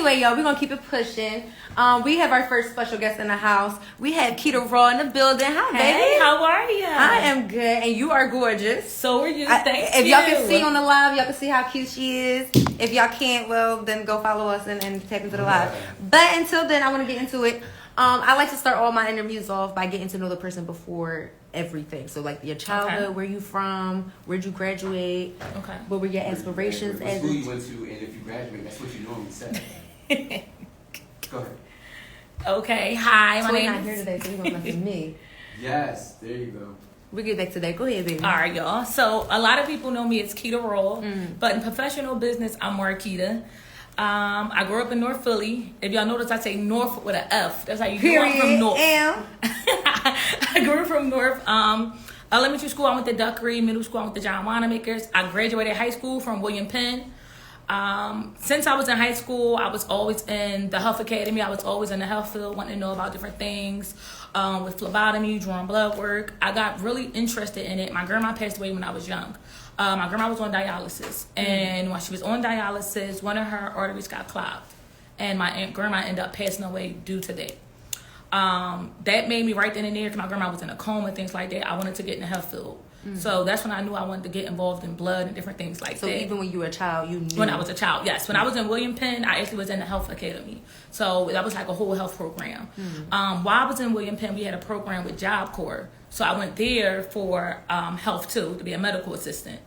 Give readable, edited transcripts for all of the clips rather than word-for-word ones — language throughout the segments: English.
Anyway, y'all, we're going to keep it pushing. We have our first special guest in the house. We have Keita Raw in the building. Hi, baby. Hey, how are you? I am good, and you are gorgeous. So are you. Thank you. If y'all can see on the live, y'all can see how cute she is. If y'all can't, well, then go follow us and tap into the live. But until then, I want to get into it. I like to start all my interviews off by getting to know the person before everything. So, like, your childhood, where you from, where'd you graduate, what were your aspirations? What school you went to, and if you graduate, that's what you normally say. Go ahead. Okay, hi, my name not here today, so you're going to mess with me. Yes, there you go. We'll get back to that. Go ahead, baby. All right, y'all. So, a lot of people know me as Keita Raw, but in professional business, I'm Marquita. I grew up in North Philly. If y'all notice, I say North with an F. That's how you know I'm from North. I grew up from North. Elementary school, I went to Duckery. Middle school, I went to John Wanamakers. I graduated high school from William Penn. Since I was in high school, I was always in the Health Academy. I was always in the health field, wanting to know about different things with phlebotomy, drawing blood work. I got really interested in it. My grandma passed away when I was young. My grandma was on dialysis, and when she was on dialysis, one of her arteries got clogged, and my grandma ended up passing away due to that. That made me right then and there, because my grandma was in a coma and things like that. I wanted to get in the health field. So that's when I knew I wanted to get involved in blood and different things like that. So even when you were a child, you knew? When I was a child, yes. When I was in William Penn, I actually was in the Health Academy. So that was like a whole health program. While I was in William Penn, we had a program with Job Corps. So I went there for health too, to be a medical assistant.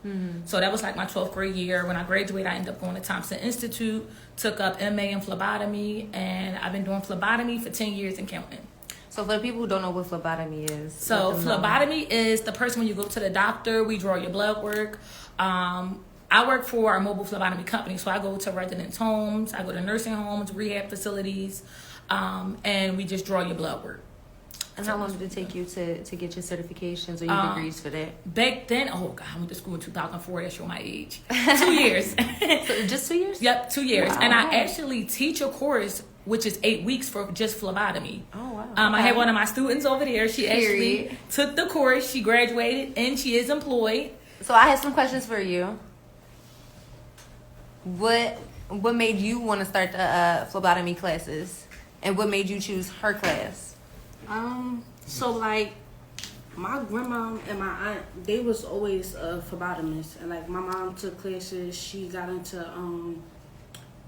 So that was like my 12th grade year. When I graduated, I ended up going to Thompson Institute, took up MA in phlebotomy, and I've been doing phlebotomy for 10 years and counting. So for the people who don't know what phlebotomy is. So phlebotomy is the person when you go to the doctor, we draw your blood work. I work for a mobile phlebotomy company, so I go to residents' homes, I go to nursing homes, rehab facilities, and we just draw your blood work. And how long did it take you to get your certifications or your degrees for that? Back then, oh God, I went to school in 2004. That show my age. 2 years. So just 2 years? Yep, 2 years. Wow. And I actually teach a course which is 8 weeks for just phlebotomy. Oh wow. I had one of my students over there. She actually took the course. She graduated and she is employed. So I have some questions for you. What made you want to start the phlebotomy classes, and what made you choose her class? So like my grandma and my aunt, they was always phlebotomists, and like my mom took classes. She got into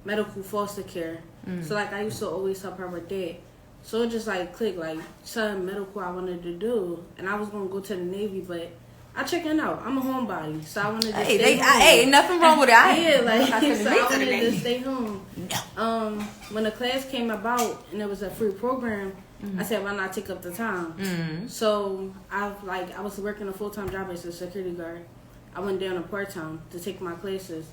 medical foster care, so like I used to always help her with that. So it just like clicked, like something medical I wanted to do, and I was gonna go to the Navy, but I checking out. I'm a homebody, so I wanted to stay home. Hey, nothing wrong with it. So I wanted to stay home. When the class came about and it was a free program, I said, why not take up the time? So I was working a full-time job as a security guard. I went down to part-time to take my classes.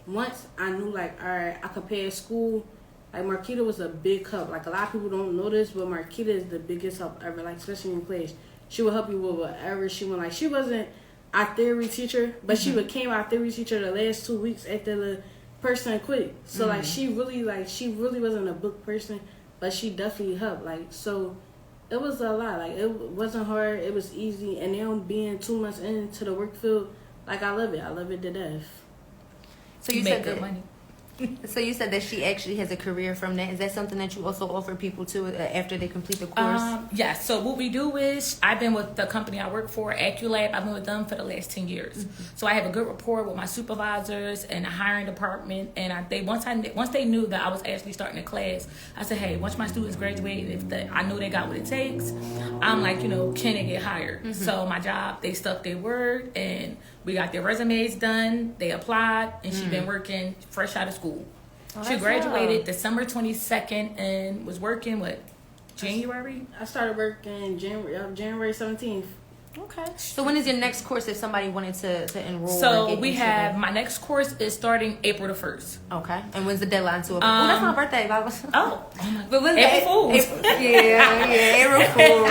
Once I knew, like, all right, I could pay at school. Like, Marquita was a big help. Like, a lot of people don't know this, but Marquita is the biggest help ever, like, especially in class. She would help you with whatever she wanted. Like, she wasn't our theory teacher, but she became our theory teacher the last 2 weeks after the person quit. So, like, she really wasn't a book person, but she definitely helped. Like, so it was a lot. Like, it wasn't hard. It was easy. And now being 2 months into the work field, like, I love it. I love it to death. So you said good money. So you said that she actually has a career from that. Is that something that you also offer people to after they complete the course? Yes. So what we do is, I've been with the company I work for, AccuLab. I've been with them for the last 10 years. So I have a good rapport with my supervisors and the hiring department. And once they knew that I was actually starting a class, I said, hey, once my students graduate, I know they got what it takes, I'm like, can they get hired? So my job, they stuck their word, and we got their resumes done. They applied, and she's been working fresh out of school. She graduated December 22nd and was working, January? I started working January 17th. Okay. So when is your next course if somebody wanted to enroll? So we have, my next course is starting April the 1st. Okay. And when's the deadline to it? That's my birthday. But when's April Fools. April Fools.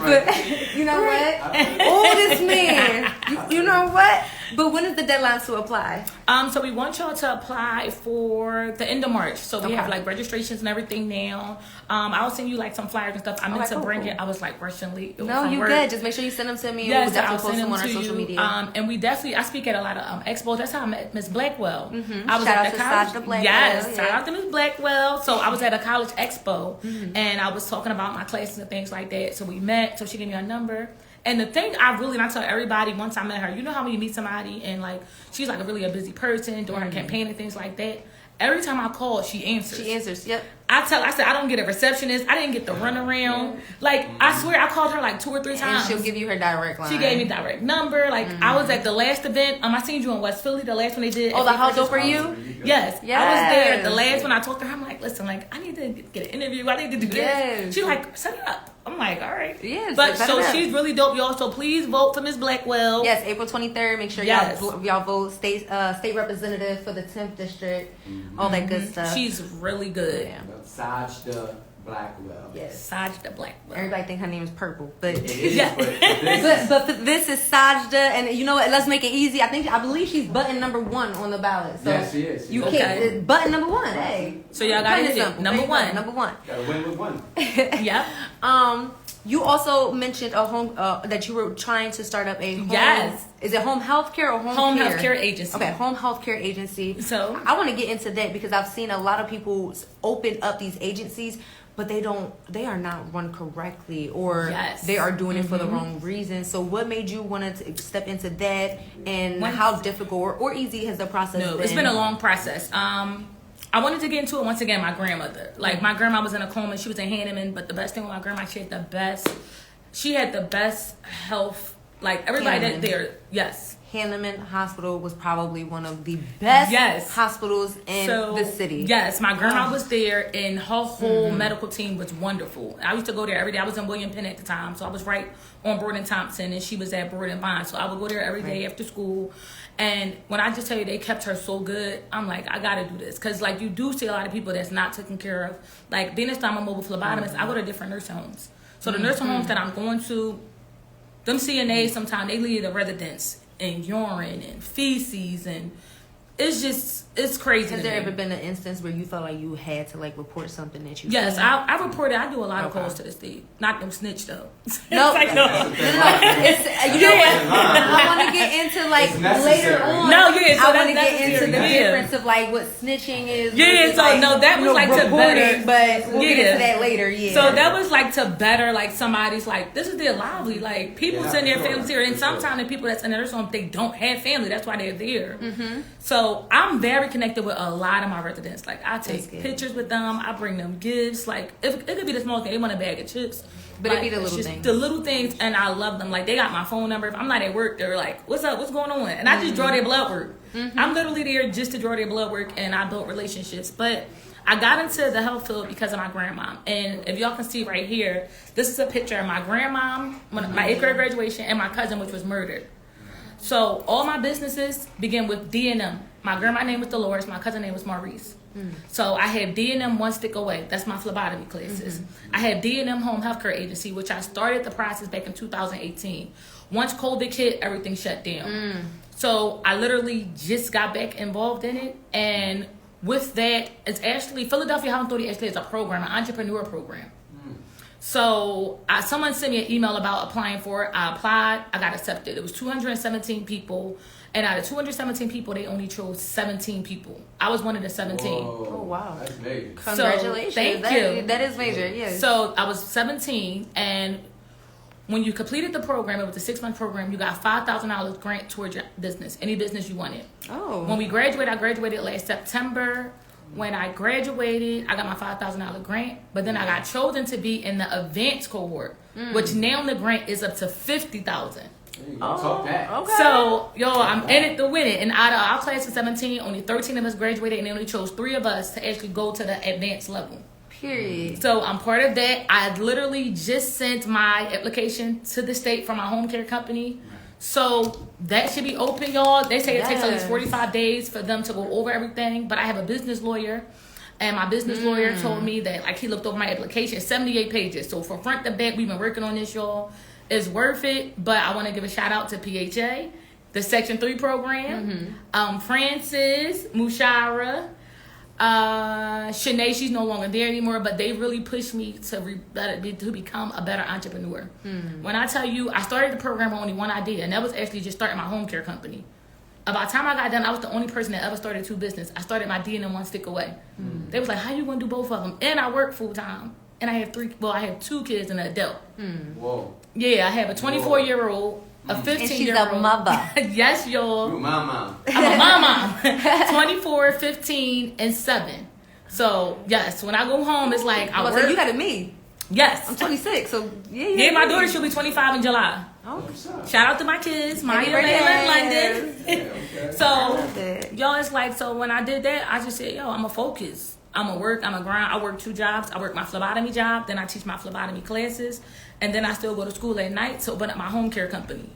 But you know what? Oldest man. You know what? But when is the deadline to apply? So we want y'all to apply for the end of March. So we Okay. have like registrations and everything now. I'll send you like some flyers and stuff. I meant to bring it. I was like rushing late. No, you good. Just make sure you send them to me. Yes, We'll I'll definitely post send them on our to social you. media. And we definitely, I speak at a lot of expos. That's how I met Miss Blackwell. I was Shout at out the to college. Sajda Blackwell, Yes, shout yeah. out to Miss Blackwell. So I was at a college expo, and I was talking about my classes and things like that. So we met. So she gave me a number. And the thing and I tell everybody once I met her, you know how when you meet somebody and like she's like a busy person doing her campaign and things like that. Every time I call, she answers. She answers. Yep. I said I don't get a receptionist. I didn't get the runaround. Like I swear I called her like 2 or 3 times. And she'll give you her direct line. She gave me direct number. Like I was at the last event. I seen you in West Philly, the last one they did. Oh, the How Dope For You? Yes. Yes. I was there. The last one I talked to her, I'm like, listen, like I need to get an interview. I need to do this. Yes. She's like, set it up. I'm like, all right. Yes, But set so it up. she's really dope, y'all. So please vote for Miss Blackwell. Yes, April 23rd. Make sure Yes. y'all vote. State representative for the 10th district. All that good stuff. She's really good. Yeah. Sajda Blackwell. Yes. Sajda Blackwell. Everybody think her name is Purple, but It is, Yeah. but this but this is Sajda, and you know what? Let's make it easy. I believe she's button number 1 on the ballot. So Yes, she is. You Okay. can't button number 1. Hey. So y'all got Plain it. and simple. Number There you go. one. Number 1. gotta win with one. Yep. You also mentioned a home that you were trying to start up a home. Yes. Is it home healthcare or Home care? healthcare agency. Okay, home healthcare agency. So? I want to get into that because I've seen a lot of people open up these agencies, but they are not run correctly, or Yes. they are doing it for the wrong reason. So what made you want to step into that, and how difficult or easy has the process been? No, it's been a long process. I wanted to get into it once again. My grandmother, like my grandma was in a coma. She was in Hanneman, but the best thing with my grandma, she had the best health. Like everybody Hanneman. there, yes. Hanneman Hospital was probably one of the best Yes. hospitals in the city. Yes, my grandma was there, and her whole medical team was wonderful. I used to go there every day. I was in William Penn at the time, so I was right on Broad and Thompson, and she was at Broad and Vine. So I would go there every day after school. And when I just tell you they kept her so good, I'm like, I gotta do this. Because like you do see a lot of people that's not taken care of. Like being a mobile phlebotomist, I go to different nursing homes. So the nursing homes that I'm going to, them CNAs sometimes they leave the residents in urine and feces, and it's crazy. Has to there me. ever been an instance where you felt like you had to like report something that you? Yes, seen? I reported. I do a lot of Okay. calls to this day. Not them snitch though. No, It's like, no. It's, you know what? I want to get into like It's necessary. later on. No, yeah, so I want that's to get into the necessary. Yeah. difference of like what snitching is. Yeah, versus, so like, no, that you was know, like to reporting, better. but we'll get Yeah. into that later. Yeah. So that was like to better like somebody's like this is their lively. Like people Yeah, send their sure. families here, and For sometimes the people that's in the nursing home they don't have family. That's why they're there. So I'm very connected with a lot of my residents. Like I take That's good. pictures with them. I bring them gifts. Like it could be the small thing. They want a bag of chips. But it Like, be the it's little just things. The little things, and I love them. Like they got my phone number. If I'm not at work, they're like, "What's up? What's going on?" And I just draw their blood work. I'm literally there just to draw their blood work, and I built relationships. But I got into the health field because of my grandmom. And if y'all can see right here, this is a picture of my grandmom, my 8th grade graduation, and my cousin, which was murdered. So all my businesses begin with D&M. My grandma's name was Dolores. My cousin's name was Maurice. So I have D&M One Stick Away. That's my phlebotomy classes. I have D&M Home Healthcare Agency, which I started the process back in 2018. Once COVID hit, everything shut down. So I literally just got back involved in it. And with that, it's actually, Philadelphia Health Authority actually is a program, an entrepreneur program. So someone sent me an email about applying for it. I applied. I got accepted. It was 217 people. And out of 217 people, they only chose 17 people. I was one of the 17. Whoa, Oh, wow. That's major. Congratulations. thank That- you. That is major. Yes. So I was 17, and when you completed the program, it was a 6-month program, you got $5,000 grant towards your business, any business you wanted. Oh. When we graduated, I graduated last September. When I graduated, I got my $5,000 grant, but then I got chosen to be in the advanced cohort, which now the grant is up to $50,000. There you go. Talk that. Okay. So, I'm in it to win it. And out of our class of 17, only 13 of us graduated, and they only chose 3 of us to actually go to the advanced level. Period. So I'm part of that. I literally just sent my application to the state for my home care company. So that should be open, y'all. They say it takes at least Yes. 45 days for them to go over everything. But I have a business lawyer. And my business lawyer told me that, like, he looked over my application, 78 pages. So from front to back, we've been working on this, y'all. It's worth it. But I want to give a shout out to PHA the Section 3 program. Francis, Mushara, Shanae, she's no longer there anymore, but they really pushed me to become a better entrepreneur. When I tell you, I started the program with only one idea, and that was actually just starting my home care company. About the time I got done, I was the only person that ever started 2 businesses. I started my D and one stick away. They was like, how you gonna do both of them? And I work full time. And I have 2 kids and an adult. Whoa. Yeah, I have a 24-year-old, a 15-year-old. And she's a mother. Yes, y'all. You my mom. I'm a mom. 24, 15, and 7. So, yes, when I go home, it's like I work. So you got me. Yes. I'm 26, so yeah. Yeah, my daughter should be 25 in July. Oh. Shout out to my kids, Maya Happy and London. Okay. So, y'all, it's like, so when I did that, I just said, yo, I'm going to focus. I'm going to work, I'm going to grind. I work 2 jobs. I work my phlebotomy job, then I teach my phlebotomy classes, and then I still go to school at night to open up my home care company.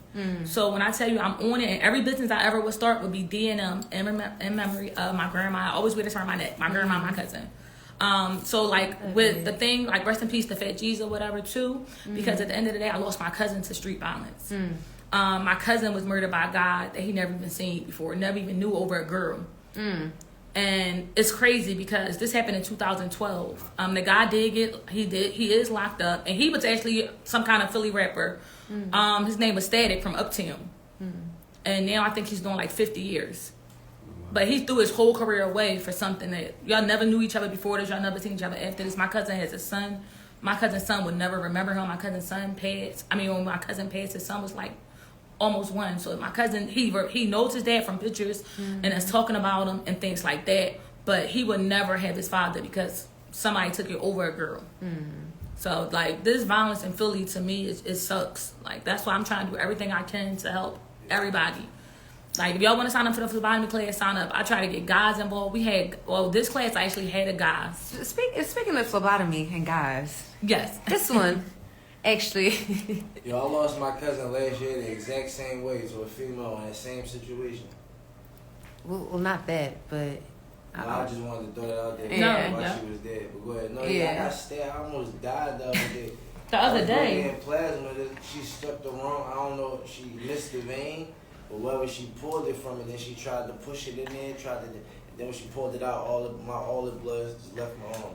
So when I tell you I'm on it, and every business I ever would start would be D&M in memory of my grandma. I always wear this around my neck, my grandma, my cousin. So like with the thing, like rest in peace to Fat G's or whatever too, because at the end of the day, I lost my cousin to street violence. My cousin was murdered by a guy that he never even seen before, never even knew, over a girl. And it's crazy because this happened in 2012. The guy he is locked up, and he was actually some kind of Philly rapper. His name was Static from Uptown. And now I think he's doing like 50 years. But he threw his whole career away for something that y'all never knew each other before this, y'all never seen each other after this. My cousin has a son. My cousin's son would never remember him. My cousin's son passed. When my cousin passed, his son was like almost 1. So my cousin, he knows his dad from pictures and is talking about him and things like that. But he would never have his father because somebody took it over a girl. So like this violence in Philly, to me, it sucks. Like that's why I'm trying to do everything I can to help everybody. Like, if y'all want to sign up for the phlebotomy class, sign up. I try to get guys involved. This class I actually had a guy. Speaking of phlebotomy and guys. Yes. This one, actually. Yo, I lost my cousin last year the exact same way to a female in the same situation. Well, not that, but. I just wanted to throw that out there while she was dead. But go ahead. No, I got stabbed. I almost died the other day. The other day? Plasma, she stuck the wrong, I don't know, she missed the vein. But wherever she pulled it from, and then she tried to push it in there, and then when she pulled it out, all the blood just left my arm.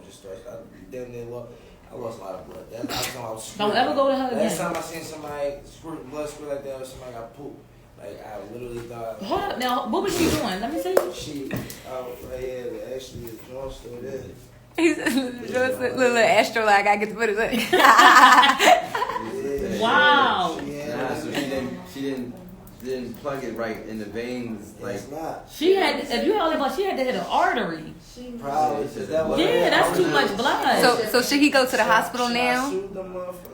I lost a lot of blood. That's how I was. Don't ever go to her again. Last time I seen somebody blood squirt like that, or somebody got poop. Like I literally thought. Hold up, now what was she doing? Let me see. She, right here, actually, the joint still there. He's just a little astro like I get to put it in. Wow. So she didn't plug it right in the veins. Like she had, if you held it, but she had to hit an artery. Probably. Yeah, that's too much blood. So should he go to the hospital now?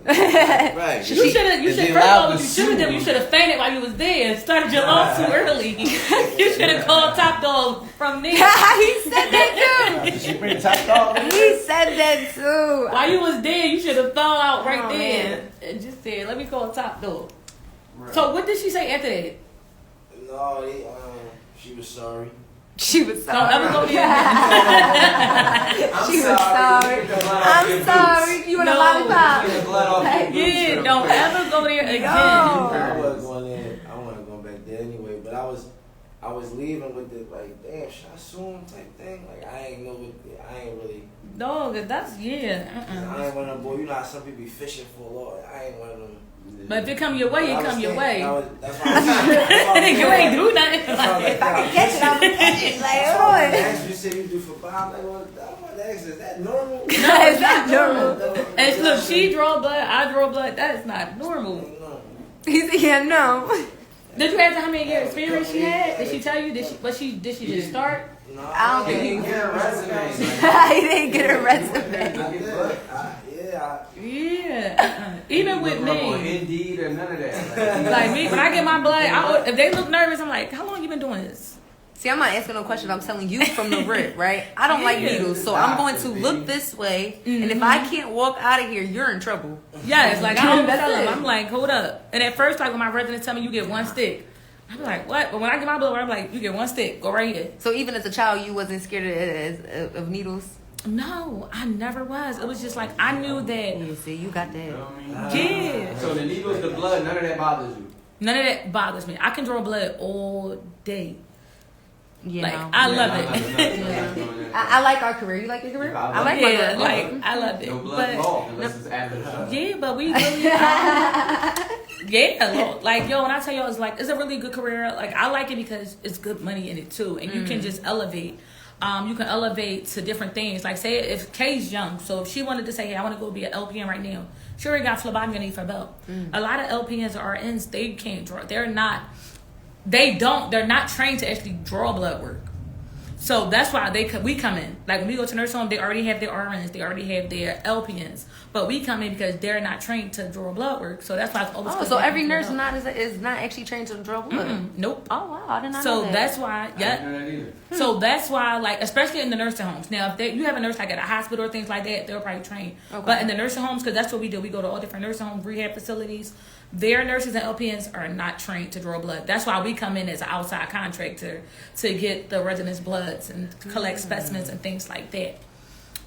right. You should have fainted while you was there and started your lawsuit early. You should have called Top Dog from there. He said that too. Did she bring Top Dog? He said that too. While you was there, you should have thawed out right there man. and just said, "Let me call Top Dog." Right. So what did she say after that? No, she was sorry. She was sorry. Don't ever go there again. She was sorry. I'm sorry. You want a lollipop? Yeah, don't ever go there again. I wasn't going there. I wasn't going back there anyway. But I was leaving with the like, damn, should I sue him type thing? Like I ain't really. No, that's I ain't one of them boy. You know how some people be fishing for a law. I ain't one of them. But if it come your way, it come your way. That's why you ain't do nothing. If I can catch it, I'm gonna catch it. Like, hold on. You said you do for Bob. Like, what? Is that normal? No, it's not normal. And look, she draw blood, I draw blood. That is not normal. He said, yeah, no. Did you ask her how many years experience she had? Did she tell you? Did she just start? No, I don't think he didn't get a resume. He didn't get a resume. Yeah. Even with me. Indeed or none of that. Like me, when I get my blood, if they look nervous, I'm like, how long you been doing this? See, I'm not asking no question. I'm telling you from the rip, right? I don't like needles, so I'm going to look this way. And if I can't walk out of here, you're in trouble. Yes, like I don't That's tell them. it. I'm like, hold up. And at first, like when my residents tell me you get 1 stick, I'm like, what? But when I get my blood, I'm like, you get 1 stick. Go right here. So even as a child, you wasn't scared of needles? No, I never was. It was just like I knew that. Yeah, see, you got that. Yeah. So the needles, the blood, none of that bothers you. None of that bothers me. I can draw blood all day. Yeah, Like I love it. I like our career. You like your career? I like my Yeah, career. like I love it. No blood But involved unless it's after the show. yeah, but we really like yo, when I tell you it's like it's a really good career. Like I like it because it's good money in it too, and you can just elevate. You can elevate to different things. Like say if Kay's young, so if she wanted to say, hey, I want to go be an LPN right now, she already got phlebotomy underneath her belt. A lot of LPNs or RNs, they can't draw. They're not trained to actually draw blood work. So that's why we come in. Like when we go to nurse home, they already have their RNs, they already have their LPNs, but we come in because they're not trained to draw blood work. So that's why it's always. So every nurse is not actually trained to draw blood. Nope. Oh wow, I did not So know that. that's why, I didn't know that either. So that's why, like, especially in the nursing homes. Now, if you have a nurse like at a hospital or things like that, they'll probably train. Okay. But in the nursing homes, because that's what we do, we go to all different nursing homes, rehab facilities. Their nurses and LPNs are not trained to draw blood. That's why we come in as an outside contractor to get the residents' bloods and collect specimens and things like that.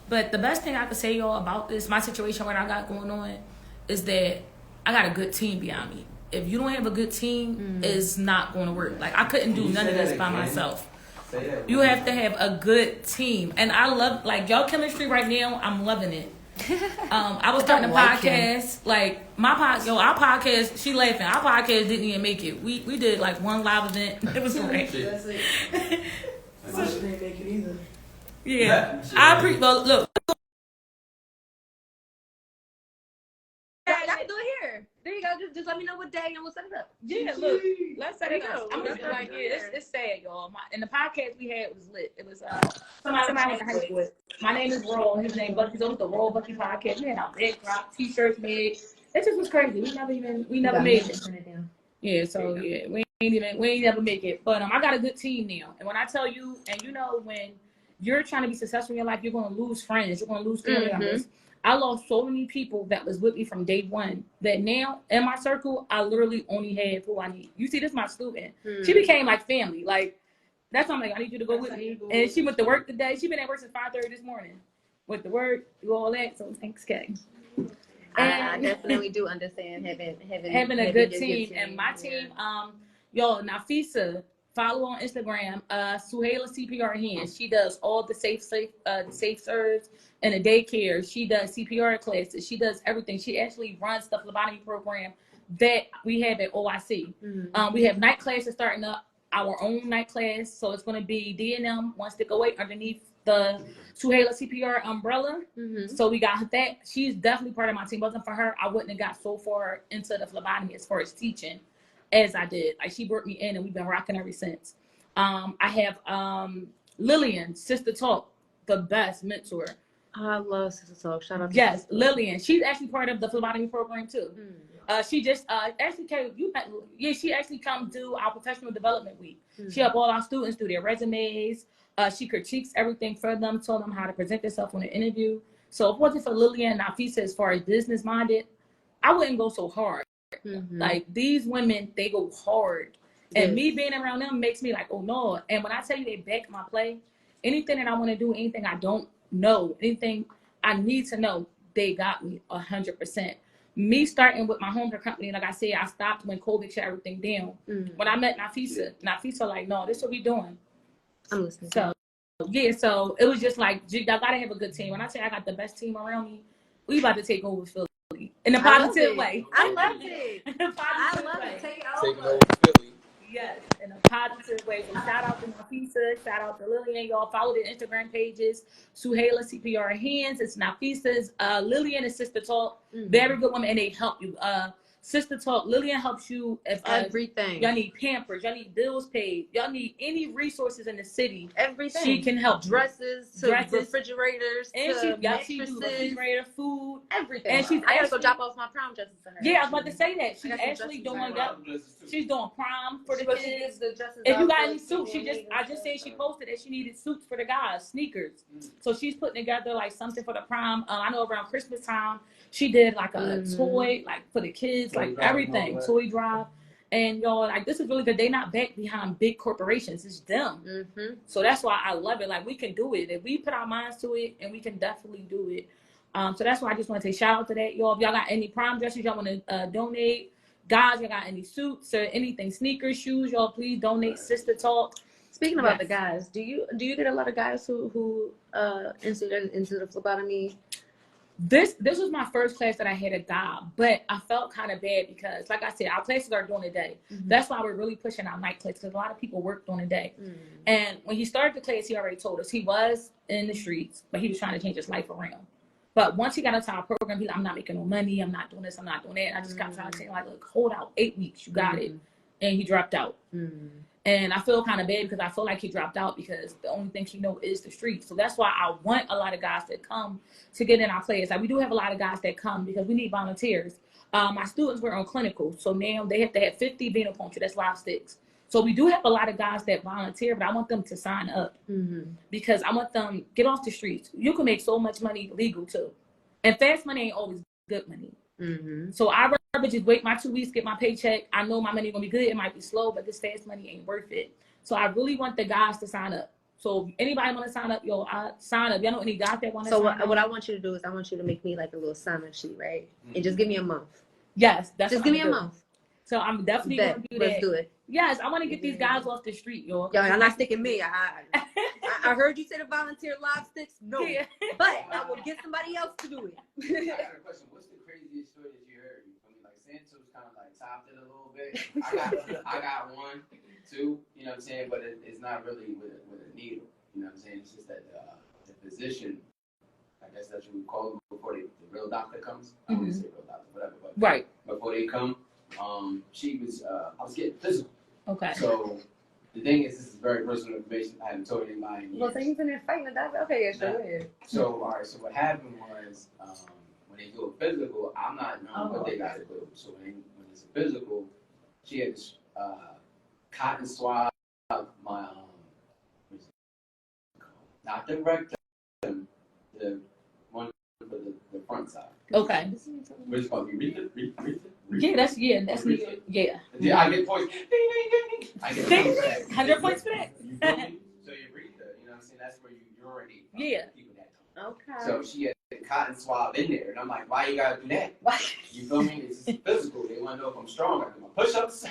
But the best thing I could say, y'all, about this, my situation, what I got going on, is that I got a good team behind me. If you don't have a good team, it's not going to work. Like, I couldn't do none of this by myself. You have to have a good team. And I love, like, y'all chemistry right now, I'm loving it. I was starting a podcast. Like our podcast. She laughing. Our podcast didn't even make it. We did like one live event. It was great. That's it. That's She didn't make it either. Yeah, well, look. Yeah, y'all can do it here. There you go. Just let me know what day and we'll set it up. Yeah, look. Let's set it There you up. go. I'm just like, it's sad, y'all. And the podcast we had was lit. It was somebody I went to high school with. My name is Roll. His name Bucky. So it was the Roll Bucky podcast. We had our big drop, t-shirts made. It just was crazy. We never made it. Yeah, so yeah, we ain't never make it. But I got a good team now. And when I tell you, and you know, when you're trying to be successful in your life, you're gonna lose friends, you're gonna lose family members. I lost so many people that was with me from day one that now in my circle, I literally only have who I need. You see, this is my student. She became like family. Like, that's why I'm like, I need you to go with me. And she went to work today. She been at work since 5:30 this morning. Went to work, do all that. So thanks, Kay. I definitely do understand having a good team. And my team, y'all, Nafisa, follow on Instagram, Suhaila CPR Hands. She does all the safe serves and the daycare. She does CPR classes. She does everything. She actually runs the phlebotomy program that we have at OIC. We have night classes starting up, our own night class. So it's going to be D&M 1-stick-away underneath the Suhaila CPR umbrella. So we got that. She's definitely part of my team. Wasn't for her, I wouldn't have got so far into the phlebotomy as far as teaching as I did. Like, she brought me in and we've been rocking ever since. I have Lillian, Sister Talk, the best mentor. I love Sister Talk. Shout out to Yes, Lillian. She's actually part of the phlebotomy program too. She just actually came. She actually come do our professional development week. She helped all our students do their resumes. She critiques everything for them, told them how to present themselves on an interview. So if it wasn't for Lillian and Nafisa as far as business minded, I wouldn't go so hard. Like, these women, they go hard. And me being around them makes me like, oh no. And when I tell you they back my play, anything that I want to do, anything I don't know, anything I need to know, they got me 100%. Me starting with my home care company, like I said, I stopped when COVID shut everything down. When I met Nafisa like, no, this is what we doing. I'm listening. So yeah, so it was just like, y'all gotta have a good team. When I say I got the best team around me, we about to take over Philly in a positive way. I love it. In a positive way. Take it Taking over. over Philly. Yes, in a positive way. So shout out to Nafisa, shout out to Lillian. Y'all follow the Instagram pages. Suhaila CPR Hands. It's Nafisa's. Lillian is Sister Talk. Very good woman, and they help you. Sister Talk, Lillian helps you if Everything. Y'all need Pampers, y'all need bills paid, y'all need any resources in the city. Everything. She can help. Dresses to refrigerators and to she do refrigerator, food, everything. And she's I gotta go drop off my prom dresses for her. Yeah, I was about to say that. She's actually doing that. She's doing prom for the kids. If you got any suits, I just said she posted that she needed suits for the guys, sneakers. So she's putting together like something for the prom. I know around Christmas time she did like a toy, like for the kids, like everything, toy drive. And y'all, like, this is really good. They not back behind big corporations. It's them. So that's why I love it. Like, we can do it. If we put our minds to it, and we can definitely do it. So that's why I just want to say shout out to that, y'all. If y'all got any prom dresses y'all want to donate, Guys, you got any suits or anything, sneakers, shoes, y'all please donate. Sister Talk. Speaking about Yes. the guys, do you get a lot of guys who into the phlebotomy? This was my first class that I had a guy, but I felt kind of bad because, like I said, our classes are during the day. Mm-hmm. That's why we're really pushing our night class because a lot of people work during the day. Mm-hmm. And when he started the class, he already told us he was in the streets, but he was trying to change his life around. But once he got into our program, he's like, I'm not making no money. I'm not doing this. I'm not doing that. And I just kept trying to say, like, look, hold out 8 weeks. You got it. And he dropped out. Mm-hmm. And I feel kind of bad because I feel like he dropped out because the only thing he knows is the streets. So that's why I want a lot of guys that come to get in our class. Like, we do have a lot of guys that come because we need volunteers. My students were on clinical. So now they have to have 50 venipuncture. That's live sticks. So we do have a lot of guys that volunteer, but I want them to sign up because I want them get off the streets. You can make so much money legal too. And fast money ain't always good money. So I rather just wait my 2 weeks, get my paycheck. I know my money gonna be good. It might be slow, but this fast money ain't worth it. So I really want the guys to sign up. So if anybody want to sign up, I sign up. Y'all know any guys that want to sign up? So what I want you to do is I want you to make me like a little sign-up sheet, right? And just give me a month. Yes, that's just what give I'm me a gonna do. month. So I'm definitely gonna do that. Let's do it. Yes, I want to get these guys off the street, y'all. Yo, I'm not sticking me. I heard you say to volunteer live sticks. No, Yeah. but I will get somebody else to do it. I got a question. What's the craziest story that you heard? I mean, like Santos kind of like topped it a little bit. I got one, two. You know what I'm saying? But it's not really with a needle. You know what I'm saying? It's just that the physician, I guess that's what we call them before the real doctor comes. I wouldn't say real doctor, whatever. But Right. before they come, she was. I was getting physical. Okay. So the thing is, this is very personal information. I haven't told anybody in years. Well, so you've been there fighting the doctor. Okay, yeah, sure. Yeah. So, all right, so what happened was when they do a physical, I'm not knowing what they got to do. So when it's a physical, she had to cotton swab my, not the rectum, the one for the front side. Okay. What is it called? Urethra? Yeah, that's me. Yeah. Yeah, I get points. Ding, ding, ding, ding. I get points for that. 100 points for that. You feel me? So your urethra, you know what I'm saying? That's where you urinate. Yeah. People that don't. Okay. So she had a cotton swab in there, and I'm like, why you gotta do that? You feel me? It's just physical. They want to know if I'm strong. I do my push-ups.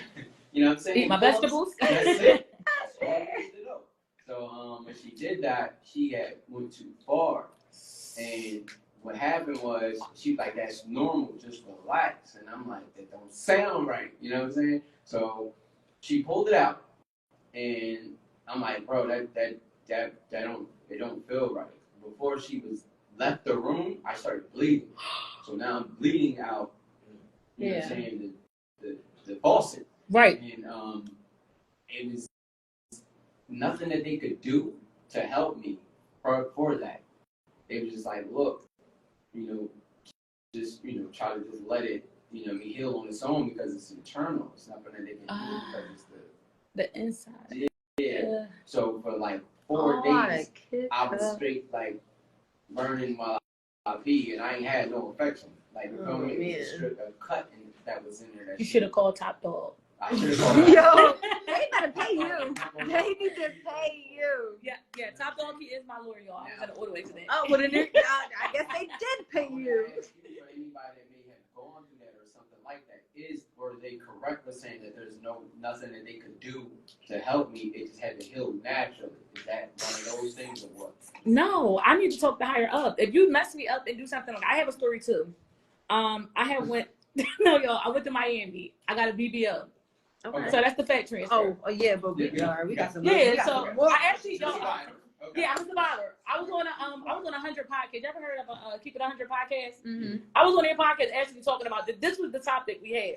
You know what I'm saying? Eat my Pull-ups. vegetables. That's it. That's all I need to know. So when she did that, she had went too far, and what happened was she was like, that's normal, just relax. And I'm like, that don't sound right. You know what I'm saying? So she pulled it out, and I'm like, bro, that don't feel right. Before she was left the room, I started bleeding. So now I'm bleeding out, you know what I'm saying, the faucet. Right. And it was nothing that they could do to help me for that. They was just like, look, you know, just, you know, try to just let it, you know, heal on its own because it's internal. It's nothing that they can do because it's the inside. Yeah. So for like 4 days, I was straight like burning while I pee, and I ain't had no infection. Like, you feel me? It was just a cut that was in there. You should have called Top Dog. I should have called. Yo, they better pay you. They need to pay you. Yeah. Top Dog, he is my lawyer, y'all. I'm gonna order it today. Oh, well, then I guess they did pay you. For anybody that may have gone through that or something like that, were they correct with saying that there's nothing that they could do to help me? It just had to heal naturally. Is that one of those things or what? No, I need to talk to higher up. If you mess me up and do something like, I have a story too. I have went. No, y'all. I went to Miami. I got a BBL. Okay. So that's the fat transfer. Oh yeah, but we got some. Yeah. So I actually So y'all. okay. Yeah, I'm a survivor. I was on a 100 podcast. You ever heard of Keep It 100 podcast? Mm-hmm. I was on their podcast actually talking about this was the topic we had.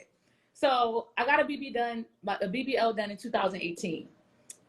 So I got a BBL done in 2018.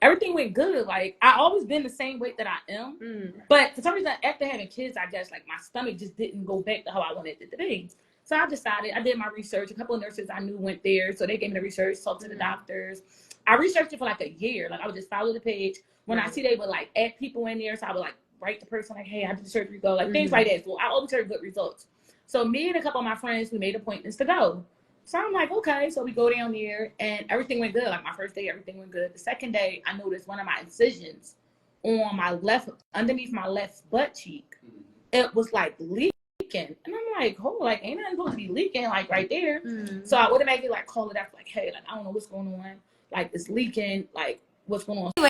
Everything went good. Like, I always been the same weight that I am, but for some reason after having kids, I guess like my stomach just didn't go back to how I wanted it to be. So I decided, I did my research. A couple of nurses I knew went there, so they gave me the research, talked to the doctors. I researched it for like a year. Like, I would just follow the page. When I see they would like add people in there, so I would like write the person like, hey, I did the surgery, go, like things like that. So I always heard good results. So me and a couple of my friends, we made appointments to go. So I'm like, okay. So we go down there and everything went good. Like my first day, everything went good. The second day, I noticed one of my incisions on my left, underneath my left butt cheek, it was like leaking. leaking. And I'm like, oh, like, ain't nothing supposed to be leaking, like, right there. So I automatically, like, call it after, like, hey, like, I don't know what's going on. Like, it's leaking. Like, what's going on?